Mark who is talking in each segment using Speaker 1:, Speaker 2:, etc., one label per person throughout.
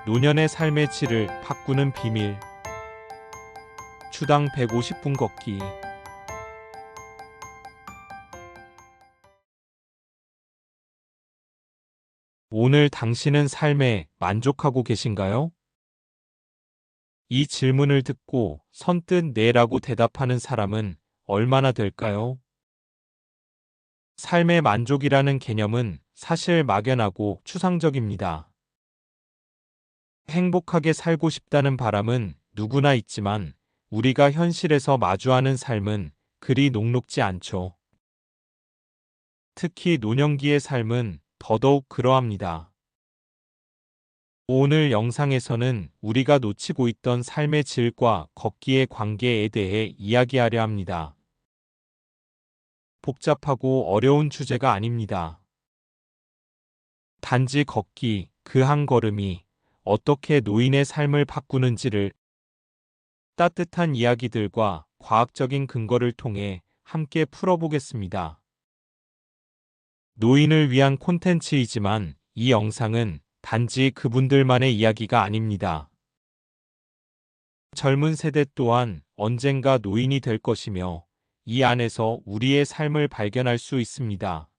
Speaker 1: 노년의 삶의 질을 바꾸는 비밀. 주당 150분 걷기. 오늘 당신은 삶에 만족하고 계신가요? 이 질문을 듣고 선뜻 네라고 대답하는 사람은 얼마나 될까요? 삶의 만족이라는 개념은 사실 막연하고 추상적입니다. 행복하게 살고 싶다는 바람은 누구나 있지만 우리가 현실에서 마주하는 삶은 그리 녹록지 않죠. 특히 노년기의 삶은 더더욱 그러합니다. 오늘 영상에서는 우리가 놓치고 있던 삶의 질과 걷기의 관계에 대해 이야기하려 합니다. 복잡하고 어려운 주제가 아닙니다. 단지 걷기, 그 한 걸음이 어떻게 노인의 삶을 바꾸는지를 따뜻한 이야기들과 과학적인 근거를 통해 함께 풀어보겠습니다. 노인을 위한 콘텐츠이지만 이 영상은 단지 그분들만의 이야기가 아닙니다. 젊은 세대 또한 언젠가 노인이 될 것이며 이 안에서 우리의 삶을 발견할 수 있습니다.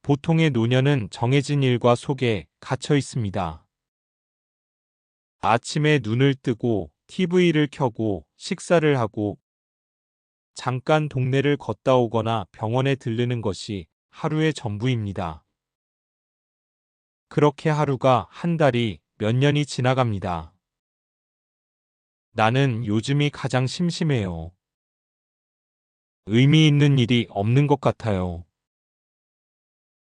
Speaker 1: 보통의 노년은 정해진 일과 속에 갇혀 있습니다. 아침에 눈을 뜨고 TV를 켜고 식사를 하고 잠깐 동네를 걷다 오거나 병원에 들르는 것이 하루의 전부입니다. 그렇게 하루가 한 달이 몇 년이 지나갑니다. 나는 요즘이 가장 심심해요. 의미 있는 일이 없는 것 같아요.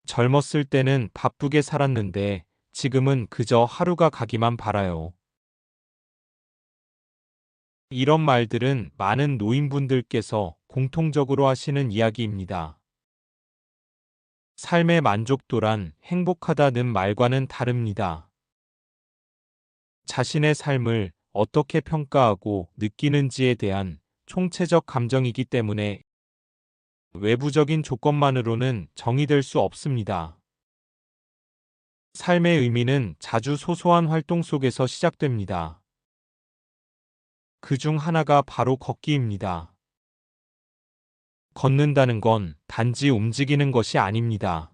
Speaker 1: 젊었을 때는 바쁘게 살았는데 지금은 그저 하루가 가기만 바라요. 이런 말들은 많은 노인분들께서 공통적으로 하시는 이야기입니다. 삶의 만족도란 행복하다는 말과는 다릅니다. 자신의 삶을 어떻게 평가하고 느끼는지에 대한 총체적 감정이기 때문에 외부적인 조건만으로는 정의될 수 없습니다. 삶의 의미는 자주 소소한 활동 속에서 시작됩니다. 그중 하나가 바로 걷기입니다. 걷는다는 건 단지 움직이는 것이 아닙니다.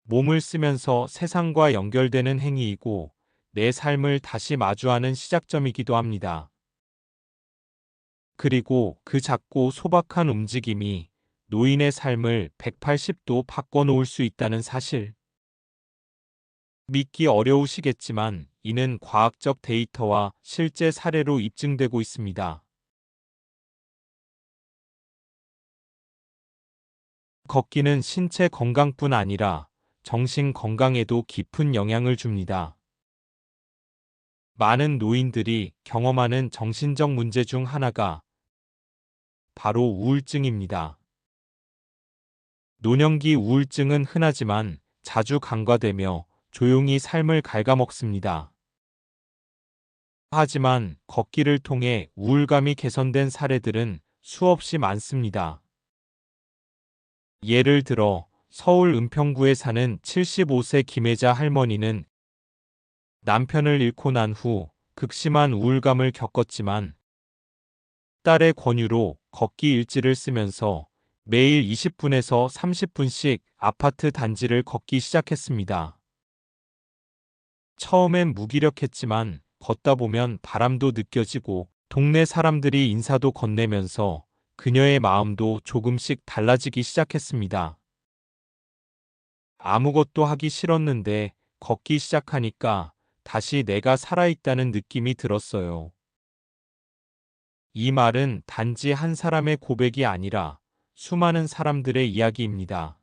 Speaker 1: 몸을 쓰면서 세상과 연결되는 행위이고 내 삶을 다시 마주하는 시작점이기도 합니다. 그리고 그 작고 소박한 움직임이 노인의 삶을 180도 바꿔놓을 수 있다는 사실. 믿기 어려우시겠지만 이는 과학적 데이터와 실제 사례로 입증되고 있습니다. 걷기는 신체 건강뿐 아니라 정신 건강에도 깊은 영향을 줍니다. 많은 노인들이 경험하는 정신적 문제 중 하나가 바로 우울증입니다. 노년기 우울증은 흔하지만 자주 간과되며 조용히 삶을 갉아먹습니다. 하지만 걷기를 통해 우울감이 개선된 사례들은 수없이 많습니다. 예를 들어 서울 은평구에 사는 75세 김혜자 할머니는 남편을 잃고 난 후 극심한 우울감을 겪었지만 딸의 권유로 걷기 일지를 쓰면서 매일 20분에서 30분씩 아파트 단지를 걷기 시작했습니다. 처음엔 무기력했지만 걷다 보면 바람도 느껴지고 동네 사람들이 인사도 건네면서 그녀의 마음도 조금씩 달라지기 시작했습니다. 아무것도 하기 싫었는데 걷기 시작하니까 다시 내가 살아있다는 느낌이 들었어요. 이 말은 단지 한 사람의 고백이 아니라 수많은 사람들의 이야기입니다.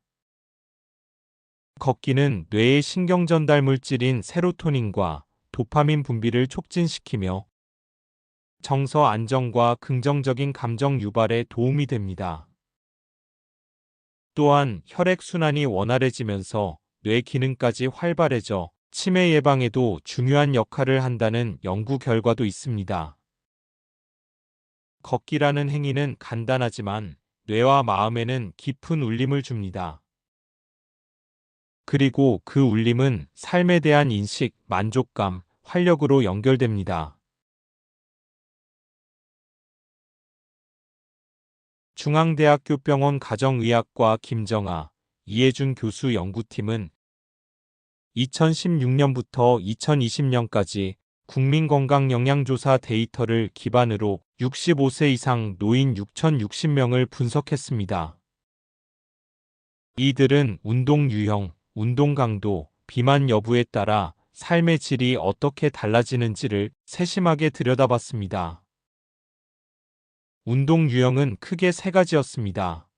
Speaker 1: 걷기는 뇌의 신경전달 물질인 세로토닌과 도파민 분비를 촉진시키며 정서 안정과 긍정적인 감정 유발에 도움이 됩니다. 또한 혈액순환이 원활해지면서 뇌 기능까지 활발해져 치매 예방에도 중요한 역할을 한다는 연구 결과도 있습니다. 걷기라는 행위는 간단하지만 뇌와 마음에는 깊은 울림을 줍니다. 그리고 그 울림은 삶에 대한 인식, 만족감, 활력으로 연결됩니다. 중앙대학교 병원 가정의학과 김정아, 이해준 교수 연구팀은 2016년부터 2020년까지 국민건강영양조사 데이터를 기반으로 65세 이상 노인 6,060명을 분석했습니다. 이들은 운동 유형, 운동 강도, 비만 여부에 따라 삶의 질이 어떻게 달라지는지를 세심하게 들여다봤습니다. 운동 유형은 크게 세 가지였습니다.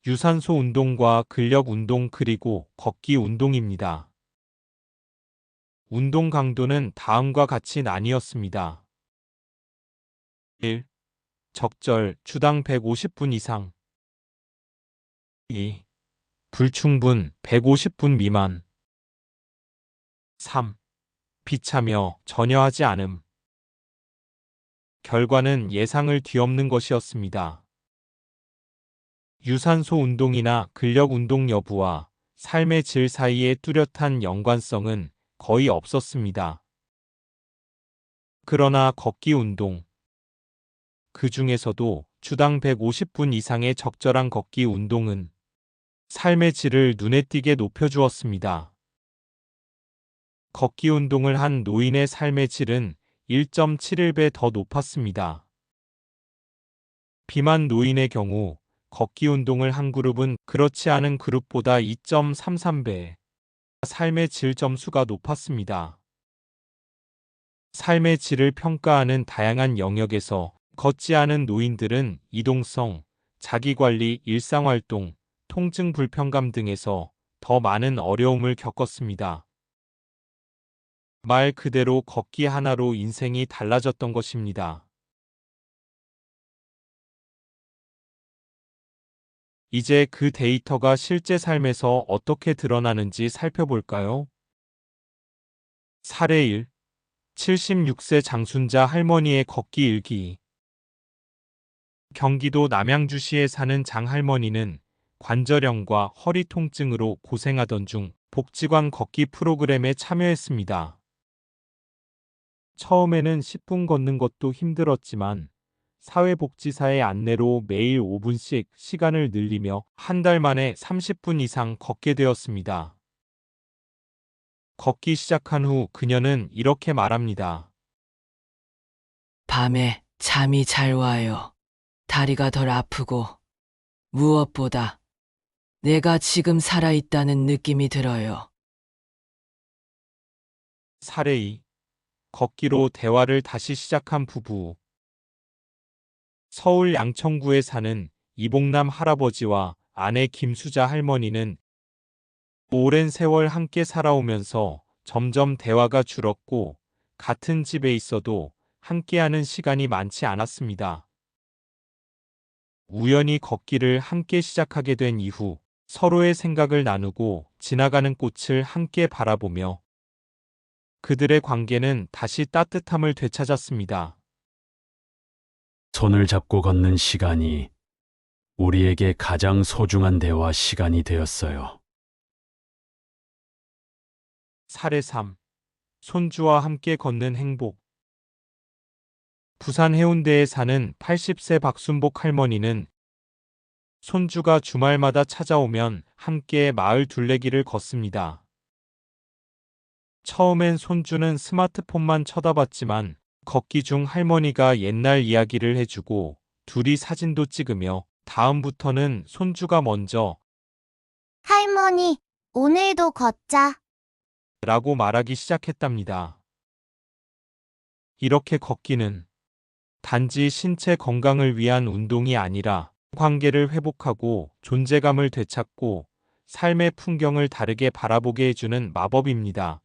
Speaker 1: 유산소 운동과 근력 운동 그리고 걷기 운동입니다. 운동 강도는 다음과 같이 나뉘었습니다. 1. 적절, 주당 150분 이상. 2. 불충분, 150분 미만. 3. 비참여, 전혀 하지 않음. 결과는 예상을 뒤엎는 것이었습니다. 유산소 운동이나 근력 운동 여부와 삶의 질 사이의 뚜렷한 연관성은 거의 없었습니다. 그러나 걷기 운동, 그 중에서도 주당 150분 이상의 적절한 걷기 운동은 삶의 질을 눈에 띄게 높여주었습니다. 걷기 운동을 한 노인의 삶의 질은 1.71배 더 높았습니다. 비만 노인의 경우 걷기 운동을 한 그룹은 그렇지 않은 그룹보다 2.33배 삶의 질 점수가 높았습니다. 삶의 질을 평가하는 다양한 영역에서 걷지 않은 노인들은 이동성, 자기관리, 일상활동, 통증 불편감 등에서 더 많은 어려움을 겪었습니다. 말 그대로 걷기 하나로 인생이 달라졌던 것입니다. 이제 그 데이터가 실제 삶에서 어떻게 드러나는지 살펴볼까요? 사례 1. 76세 장순자 할머니의 걷기 일기. 경기도 남양주시에 사는 장 할머니는 관절염과 허리 통증으로 고생하던 중 복지관 걷기 프로그램에 참여했습니다. 처음에는 10분 걷는 것도 힘들었지만 사회복지사의 안내로 매일 5분씩 시간을 늘리며 한 달 만에 30분 이상 걷게 되었습니다. 걷기 시작한 후 그녀는 이렇게 말합니다.
Speaker 2: 밤에 잠이 잘 와요. 다리가 덜 아프고 무엇보다 내가 지금 살아있다는 느낌이 들어요.
Speaker 1: 사례 2. 걷기로 대화를 다시 시작한 부부. 서울 양천구에 사는 이봉남 할아버지와 아내 김수자 할머니는 오랜 세월 함께 살아오면서 점점 대화가 줄었고 같은 집에 있어도 함께하는 시간이 많지 않았습니다. 우연히 걷기를 함께 시작하게 된 이후 서로의 생각을 나누고 지나가는 꽃을 함께 바라보며 그들의 관계는 다시 따뜻함을 되찾았습니다.
Speaker 3: 손을 잡고 걷는 시간이 우리에게 가장 소중한 대화 시간이 되었어요.
Speaker 1: 사례 3. 손주와 함께 걷는 행복. 부산 해운대에 사는 80세 박순복 할머니는 손주가 주말마다 찾아오면 함께 마을 둘레길을 걷습니다. 처음엔 손주는 스마트폰만 쳐다봤지만 걷기 중 할머니가 옛날 이야기를 해주고 둘이 사진도 찍으며 다음부터는 손주가 먼저
Speaker 4: 할머니, 오늘도 걷자.
Speaker 1: 라고 말하기 시작했답니다. 이렇게 걷기는 단지 신체 건강을 위한 운동이 아니라 관계를 회복하고 존재감을 되찾고 삶의 풍경을 다르게 바라보게 해주는 마법입니다.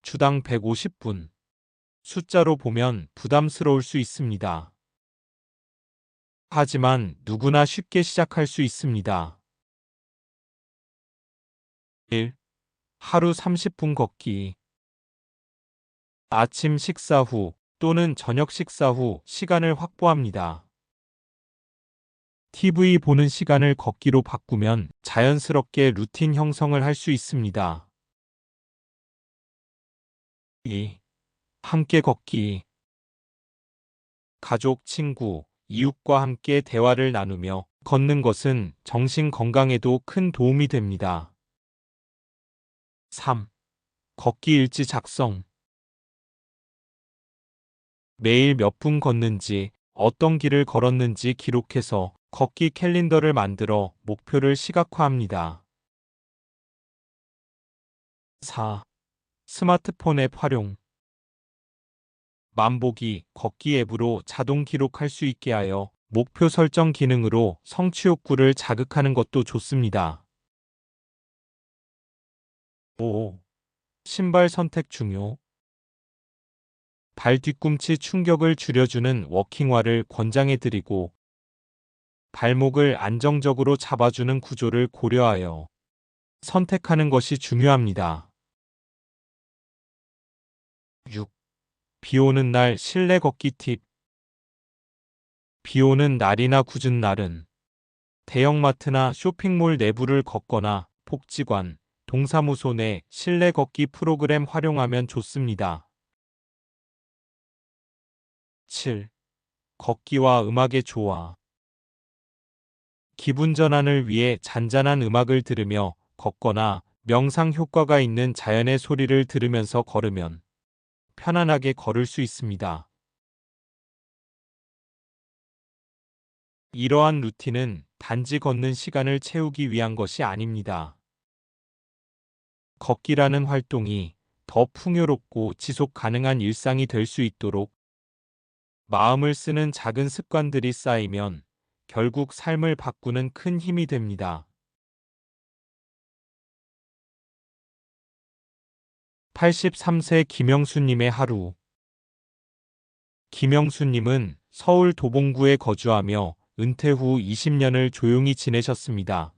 Speaker 1: 주당 150분. 숫자로 보면 부담스러울 수 있습니다. 하지만 누구나 쉽게 시작할 수 있습니다. 1. 하루 30분 걷기. 아침 식사 후 또는 저녁 식사 후 시간을 확보합니다. TV 보는 시간을 걷기로 바꾸면 자연스럽게 루틴 형성을 할 수 있습니다. 2. 함께 걷기. 가족, 친구, 이웃과 함께 대화를 나누며 걷는 것은 정신 건강에도 큰 도움이 됩니다. 3. 걷기 일지 작성. 매일 몇 분 걷는지, 어떤 길을 걸었는지 기록해서 걷기 캘린더를 만들어 목표를 시각화합니다. 4. 스마트폰 앱 활용. 만보기, 걷기 앱으로 자동 기록할 수 있게 하여 목표 설정 기능으로 성취 욕구를 자극하는 것도 좋습니다. 5. 신발 선택 중요. 발 뒤꿈치 충격을 줄여주는 워킹화를 권장해드리고 발목을 안정적으로 잡아주는 구조를 고려하여 선택하는 것이 중요합니다. 6. 비 오는 날 실내 걷기 팁. 비 오는 날이나 궂은 날은 대형마트나 쇼핑몰 내부를 걷거나 복지관, 동사무소 내 실내 걷기 프로그램 활용하면 좋습니다. 7. 걷기와 음악의 조화. 기분 전환을 위해 잔잔한 음악을 들으며 걷거나 명상 효과가 있는 자연의 소리를 들으면서 걸으면 편안하게 걸을 수 있습니다. 이러한 루틴은 단지 걷는 시간을 채우기 위한 것이 아닙니다. 걷기라는 활동이 더 풍요롭고 지속 가능한 일상이 될 수 있도록 마음을 쓰는 작은 습관들이 쌓이면 결국 삶을 바꾸는 큰 힘이 됩니다. 83세 김영수님의 하루. 김영수님은 서울 도봉구에 거주하며 은퇴 후 20년을 조용히 지내셨습니다.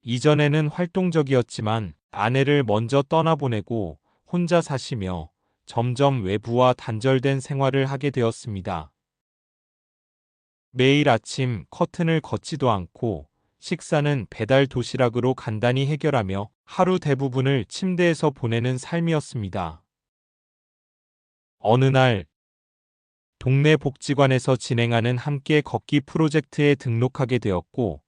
Speaker 1: 이전에는 활동적이었지만 아내를 먼저 떠나보내고 혼자 사시며 점점 외부와 단절된 생활을 하게 되었습니다. 매일 아침 커튼을 걷지도 않고 식사는 배달 도시락으로 간단히 해결하며 하루 대부분을 침대에서 보내는 삶이었습니다. 어느 날 동네 복지관에서 진행하는 함께 걷기 프로젝트에 등록하게 되었고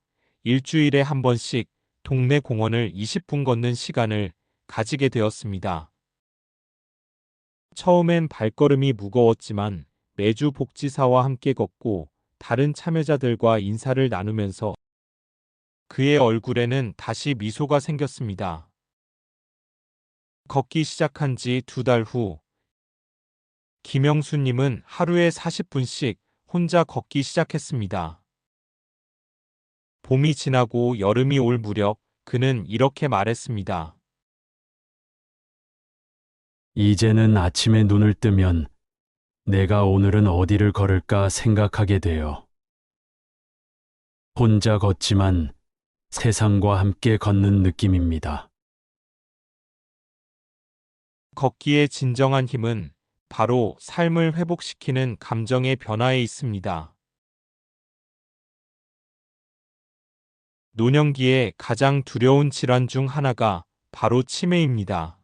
Speaker 1: 일주일에 한 번씩 동네 공원을 20분 걷는 시간을 가지게 되었습니다. 처음엔 발걸음이 무거웠지만 매주 복지사와 함께 걷고 다른 참여자들과 인사를 나누면서 그의 얼굴에는 다시 미소가 생겼습니다. 걷기 시작한 지 2달 후 김영수님은 하루에 40분씩 혼자 걷기 시작했습니다. 봄이 지나고 여름이 올 무렵 그는 이렇게 말했습니다.
Speaker 3: 이제는 아침에 눈을 뜨면 내가 오늘은 어디를 걸을까 생각하게 돼요. 혼자 걷지만 세상과 함께 걷는 느낌입니다.
Speaker 1: 걷기의 진정한 힘은 바로 삶을 회복시키는 감정의 변화에 있습니다. 노년기에 가장 두려운 질환 중 하나가 바로 치매입니다.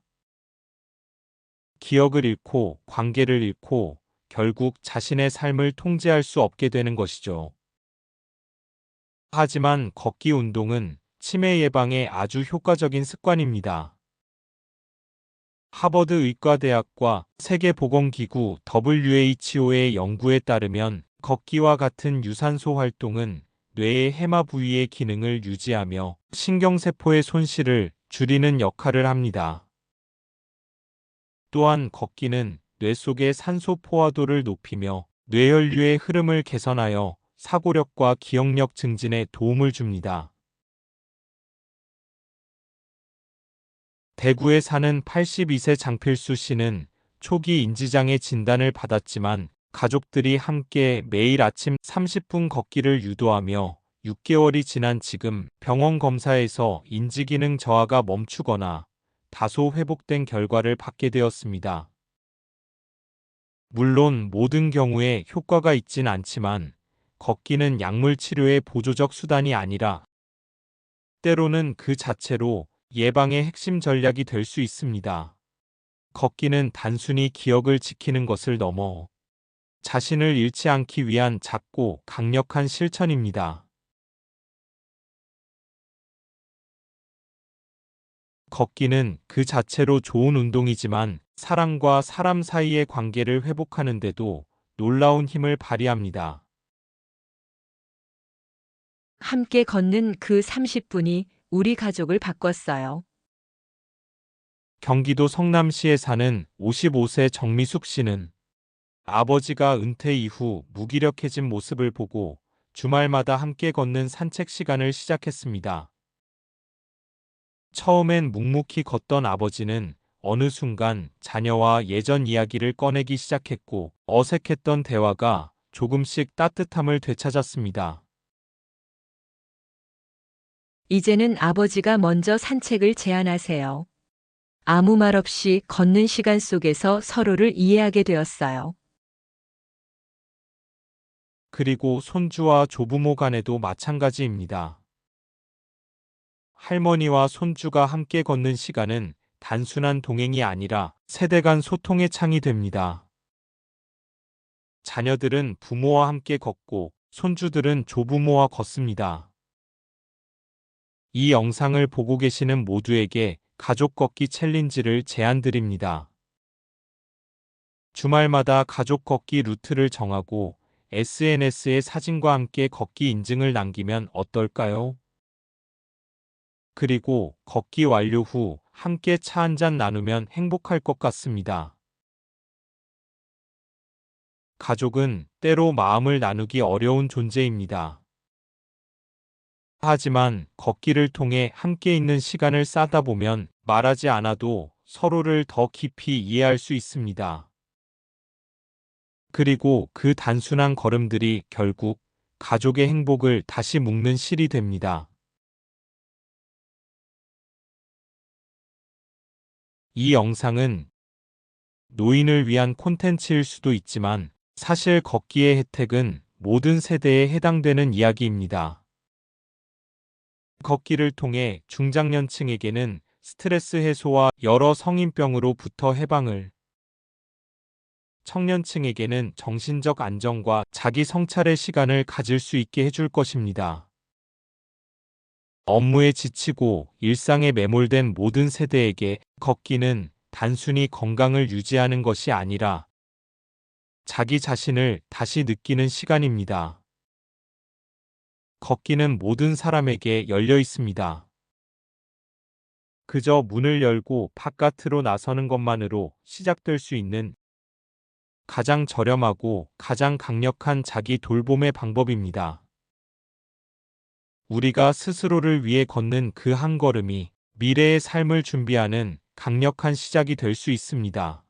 Speaker 1: 기억을 잃고 관계를 잃고 결국 자신의 삶을 통제할 수 없게 되는 것이죠. 하지만 걷기 운동은 치매 예방에 아주 효과적인 습관입니다. 하버드 의과대학과 세계보건기구 WHO의 연구에 따르면 걷기와 같은 유산소 활동은 뇌의 해마 부위의 기능을 유지하며 신경세포의 손실을 줄이는 역할을 합니다. 또한 걷기는 뇌 속의 산소 포화도를 높이며 뇌혈류의 흐름을 개선하여 사고력과 기억력 증진에 도움을 줍니다. 대구에 사는 82세 장필수 씨는 초기 인지장애 진단을 받았지만 가족들이 함께 매일 아침 30분 걷기를 유도하며 6개월이 지난 지금 병원 검사에서 인지기능 저하가 멈추거나 다소 회복된 결과를 받게 되었습니다. 물론 모든 경우에 효과가 있진 않지만 걷기는 약물 치료의 보조적 수단이 아니라 때로는 그 자체로 예방의 핵심 전략이 될 수 있습니다. 걷기는 단순히 기억을 지키는 것을 넘어 자신을 잃지 않기 위한 작고 강력한 실천입니다. 걷기는 그 자체로 좋은 운동이지만 사람과 사람 사이의 관계를 회복하는 데도 놀라운 힘을 발휘합니다.
Speaker 5: 함께 걷는 그 30분이 우리 가족을 바꿨어요.
Speaker 1: 경기도 성남시에 사는 55세 정미숙 씨는 아버지가 은퇴 이후 무기력해진 모습을 보고 주말마다 함께 걷는 산책 시간을 시작했습니다. 처음엔 묵묵히 걷던 아버지는 어느 순간 자녀와 예전 이야기를 꺼내기 시작했고 어색했던 대화가 조금씩 따뜻함을 되찾았습니다.
Speaker 5: 이제는 아버지가 먼저 산책을 제안하세요. 아무 말 없이 걷는 시간 속에서 서로를 이해하게 되었어요.
Speaker 1: 그리고 손주와 조부모 간에도 마찬가지입니다. 할머니와 손주가 함께 걷는 시간은 단순한 동행이 아니라 세대 간 소통의 창이 됩니다. 자녀들은 부모와 함께 걷고 손주들은 조부모와 걷습니다. 이 영상을 보고 계시는 모두에게 가족 걷기 챌린지를 제안드립니다. 주말마다 가족 걷기 루트를 정하고 SNS에 사진과 함께 걷기 인증을 남기면 어떨까요? 그리고 걷기 완료 후 함께 차 한잔 나누면 행복할 것 같습니다. 가족은 때로 마음을 나누기 어려운 존재입니다. 하지만 걷기를 통해 함께 있는 시간을 쌓다 보면 말하지 않아도 서로를 더 깊이 이해할 수 있습니다. 그리고 그 단순한 걸음들이 결국 가족의 행복을 다시 묶는 실이 됩니다. 이 영상은 노인을 위한 콘텐츠일 수도 있지만 사실 걷기의 혜택은 모든 세대에 해당되는 이야기입니다. 걷기를 통해 중장년층에게는 스트레스 해소와 여러 성인병으로부터 해방을, 청년층에게는 정신적 안정과 자기 성찰의 시간을 가질 수 있게 해줄 것입니다. 업무에 지치고 일상에 매몰된 모든 세대에게 걷기는 단순히 건강을 유지하는 것이 아니라 자기 자신을 다시 느끼는 시간입니다. 걷기는 모든 사람에게 열려 있습니다. 그저 문을 열고 바깥으로 나서는 것만으로 시작될 수 있는 가장 저렴하고 가장 강력한 자기 돌봄의 방법입니다. 우리가 스스로를 위해 걷는 그 한 걸음이 미래의 삶을 준비하는 강력한 시작이 될 수 있습니다.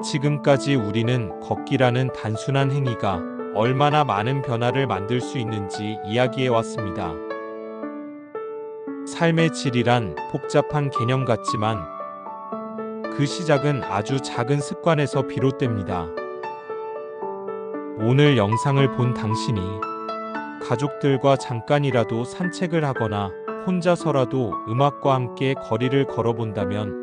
Speaker 1: 지금까지 우리는 걷기라는 단순한 행위가 얼마나 많은 변화를 만들 수 있는지 이야기해 왔습니다. 삶의 질이란 복잡한 개념 같지만 그 시작은 아주 작은 습관에서 비롯됩니다. 오늘 영상을 본 당신이 가족들과 잠깐이라도 산책을 하거나 혼자서라도 음악과 함께 거리를 걸어본다면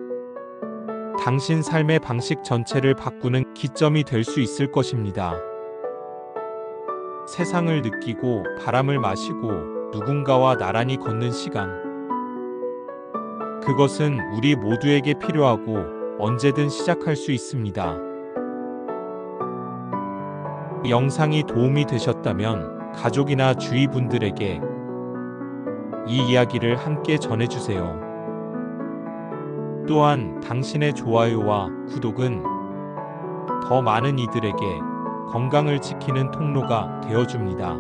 Speaker 1: 당신 삶의 방식 전체를 바꾸는 기점이 될 수 있을 것입니다. 세상을 느끼고 바람을 마시고 누군가와 나란히 걷는 시간. 그것은 우리 모두에게 필요하고 언제든 시작할 수 있습니다. 영상이 도움이 되셨다면 가족이나 주위 분들에게 이 이야기를 함께 전해주세요. 또한 당신의 좋아요와 구독은 더 많은 이들에게 건강을 지키는 통로가 되어줍니다.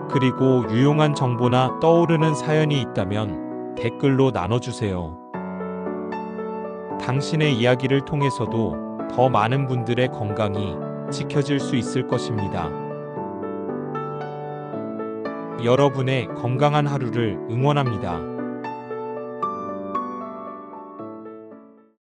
Speaker 1: 그리고 유용한 정보나 떠오르는 사연이 있다면 댓글로 나눠주세요. 당신의 이야기를 통해서도 더 많은 분들의 건강이 지켜질 수 있을 것입니다. 여러분의 건강한 하루를 응원합니다.